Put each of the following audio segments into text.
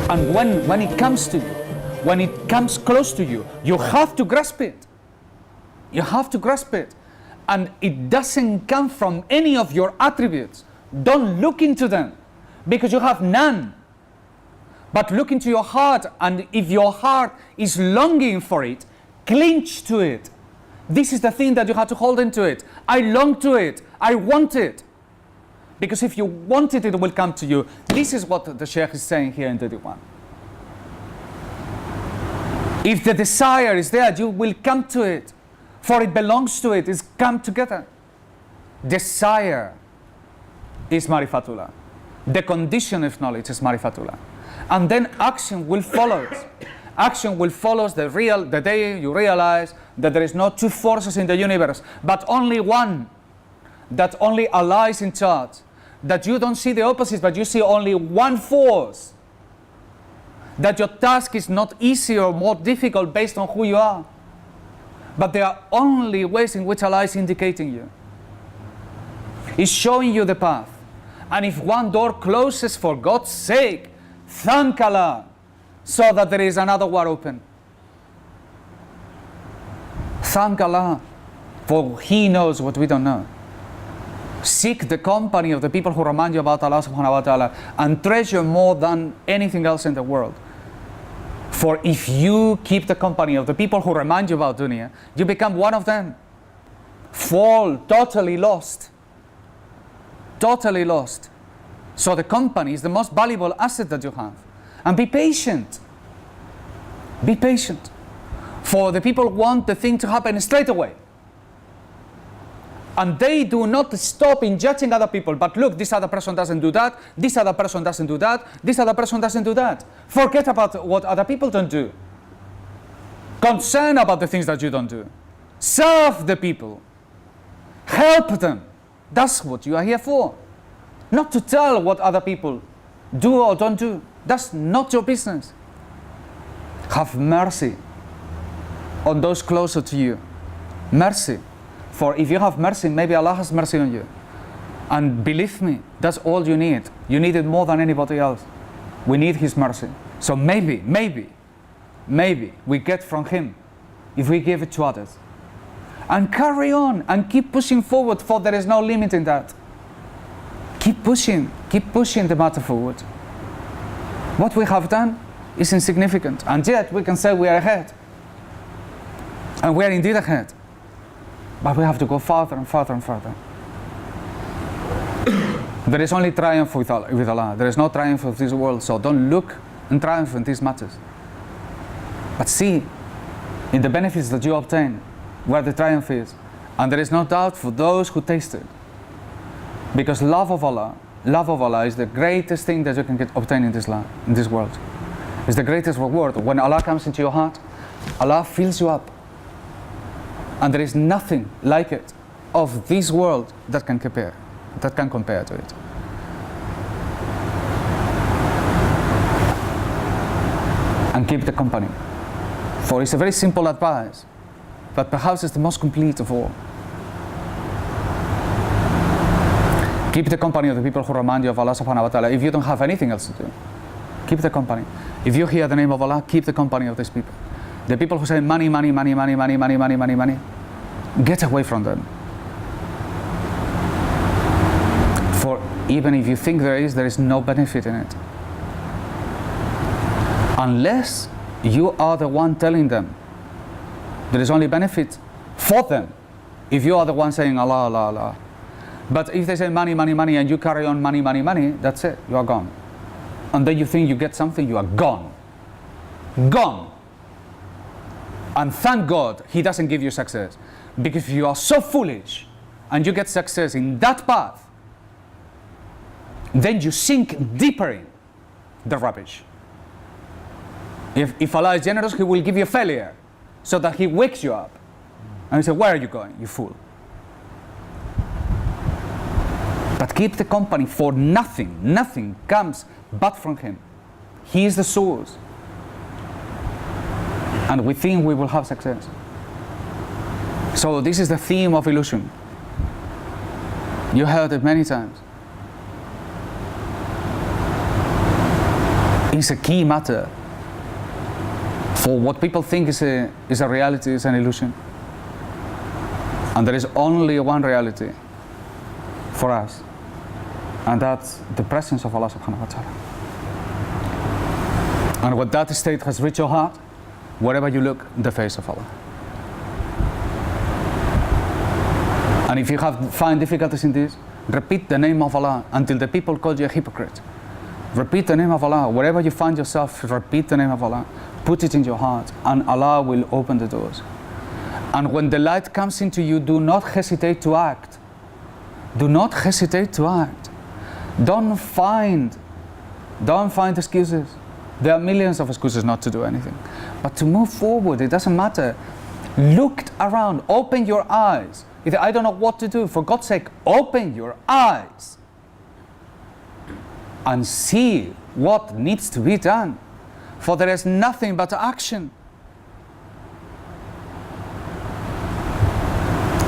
And when it comes to you, when it comes close to you, you have to grasp it. You have to grasp it. And it doesn't come from any of your attributes. Don't look into them, because you have none. But look into your heart, and if your heart is longing for it, cling to it. This is the thing that you have to hold into it. I long to it. I want it. Because if you want it, it will come to you. This is what the Shaykh is saying here in the Diwan. If the desire is there, you will come to it. For it belongs to it. It's come together. Desire is Marifatullah. The condition of knowledge is Marifatullah. And then action will follow. Action will follow the day you realize that there is no two forces in the universe, but only one. That only Allah is in charge. That you don't see the opposites, but you see only one force. That your task is not easier or more difficult based on who you are. But there are only ways in which Allah is indicating you. He's showing you the path. And if one door closes, for God's sake, thank Allah, so that there is another one open. Thank Allah, for He knows what we don't know. Seek the company of the people who remind you about Allah subhanahu wa ta'ala, and treasure more than anything else in the world. For if you keep the company of the people who remind you about dunya, you become one of them. Fall totally lost. Totally lost. So the company is the most valuable asset that you have. And be patient. Be patient. For the people want the thing to happen straight away. And they do not stop in judging other people. But look, this other person doesn't do that. This other person doesn't do that. This other person doesn't do that. Forget about what other people don't do. Concern about the things that you don't do. Serve the people. Help them. That's what you are here for. Not to tell what other people do or don't do. That's not your business. Have mercy on those closer to you. Mercy. For if you have mercy, maybe Allah has mercy on you. And believe me, that's all you need. You need it more than anybody else. We need His mercy. So maybe we get from Him if we give it to others. And carry on and keep pushing forward, for there is no limit in that. Keep pushing the matter forward. What we have done is insignificant, and yet we can say we are ahead. And we are indeed ahead. But we have to go farther and farther and farther. There is only triumph with Allah. There is no triumph of this world. So don't look and triumph in these matters. But see in the benefits that you obtain, where the triumph is. And there is no doubt for those who taste it. Because love of Allah is the greatest thing that you can obtain in this world. It's the greatest reward. When Allah comes into your heart, Allah fills you up. And there is nothing like it of this world that can compare to it. And keep the company. For it's a very simple advice, but perhaps it's the most complete of all. Keep the company of the people who remind you of Allah subhanahu wa ta'ala. If you don't have anything else to do, keep the company. If you hear the name of Allah, keep the company of these people. The people who say money, money, money, money, money, money, money, money, money, get away from them. For even if you think there is no benefit in it. Unless you are the one telling them there is only benefit for them. If you are the one saying Allah, Allah, Allah. But if they say money, money, money, and you carry on money, money, money, that's it, you are gone. And then you think you get something, you are gone. Gone. And thank God He doesn't give you success. Because if you are so foolish and you get success in that path, then you sink deeper in the rubbish. If Allah is generous, He will give you failure so that He wakes you up. And He says, where are you going, you fool? But keep the company, for nothing comes but from Him. He is the source. And we think we will have success. So this is the theme of illusion. You heard it many times. is a key matter for what people think is a reality, is an illusion. And there is only one reality for us, and that's the presence of Allah subhanahu wa ta'ala. And when that state has reached your heart, wherever you look, the face of Allah. And if you find difficulties in this, repeat the name of Allah until the people call you a hypocrite. Repeat the name of Allah. Wherever you find yourself, repeat the name of Allah. Put it in your heart, and Allah will open the doors. And when the light comes into you, do not hesitate to act. Do not hesitate to act. Don't find excuses. There are millions of excuses not to do anything. But to move forward, it doesn't matter. Look around, open your eyes. If I don't know what to do, for God's sake, open your eyes and see what needs to be done. For there is nothing but action.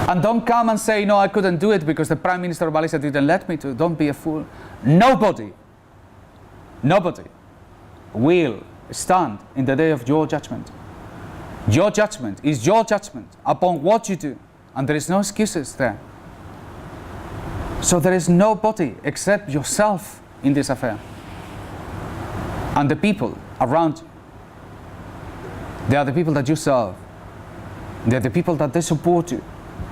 And don't come and say, no, I couldn't do it because the Prime Minister of Malaysia didn't let me to. Don't be a fool. Nobody will stand in the day of your judgment. Your judgment is your judgment upon what you do. And there is no excuses there. So there is nobody except yourself in this affair. And the people around you. They are the people that you serve. They are the people that they support you.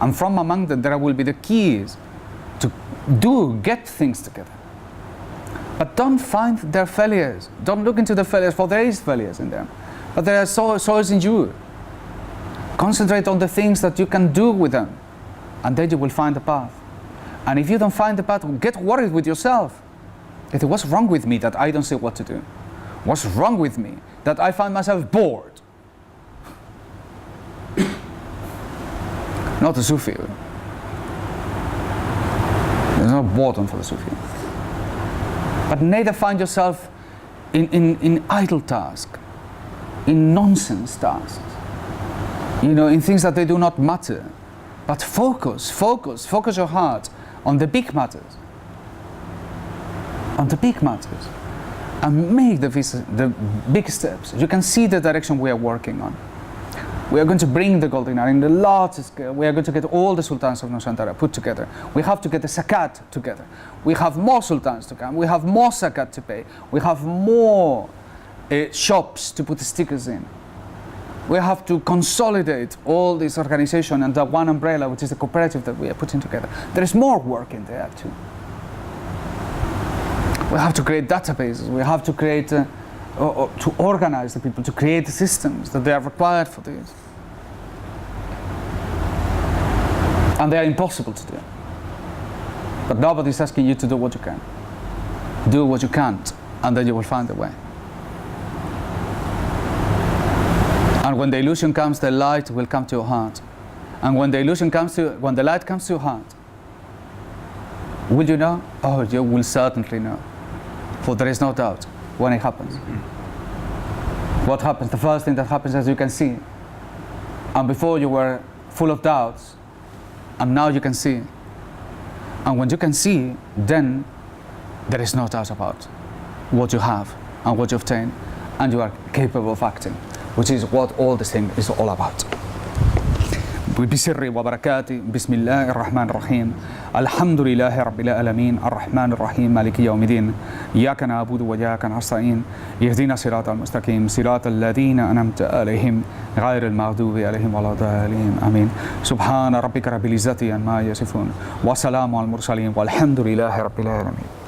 And from among them, there will be the keys to get things together. But don't find their failures. Don't look into the failures, for there is failures in them. But there are so is in you. Concentrate on the things that you can do with them, and then you will find the path. And if you don't find the path, get worried with yourself. What's wrong with me that I don't see what to do? What's wrong with me that I find myself bored? Not the Sufi. There's no boredom for the Sufi. But neither find yourself in idle tasks, in nonsense tasks, in things that they do not matter. But focus your heart on the big matters. On the big matters. And make the big steps. You can see the direction we are working on. We are going to bring the golden hour in the largest scale. We are going to get all the sultans of Nusantara put together. We have to get the zakat together. We have more sultans to come. We have more zakat to pay. We have more shops to put the stickers in. We have to consolidate all this organization under one umbrella, which is the cooperative that we are putting together. There is more work in there too. We have to create databases. We have to create to organize the people, to create the systems that they are required for this. And they are impossible to do. But nobody is asking you to do what you can. Do what you can't, and then you will find a way. And when the illusion comes, the light will come to your heart. And when the light comes to your heart, will you know? Oh, you will certainly know. For there is no doubt when it happens. What happens? The first thing that happens, as you can see. And before you were full of doubts, and now you can see. And when you can see, then there is no doubt about what you have and what you obtain, and you are capable of acting, which is what all this thing is all about. بسر وبركاته بسم الله الرحمن الرحيم الحمد لله رب العالمين الرحمن الرحيم مالك يوم الدين إياك نعبد وإياك نستعين اهدنا الصراط المستقيم صراط الذين أنعمت عليهم غير المغضوب عليهم ولا الضالين آمين سبحان ربك رب العزة عما يصفون وسلام على المرسلين والحمد لله رب العالمين.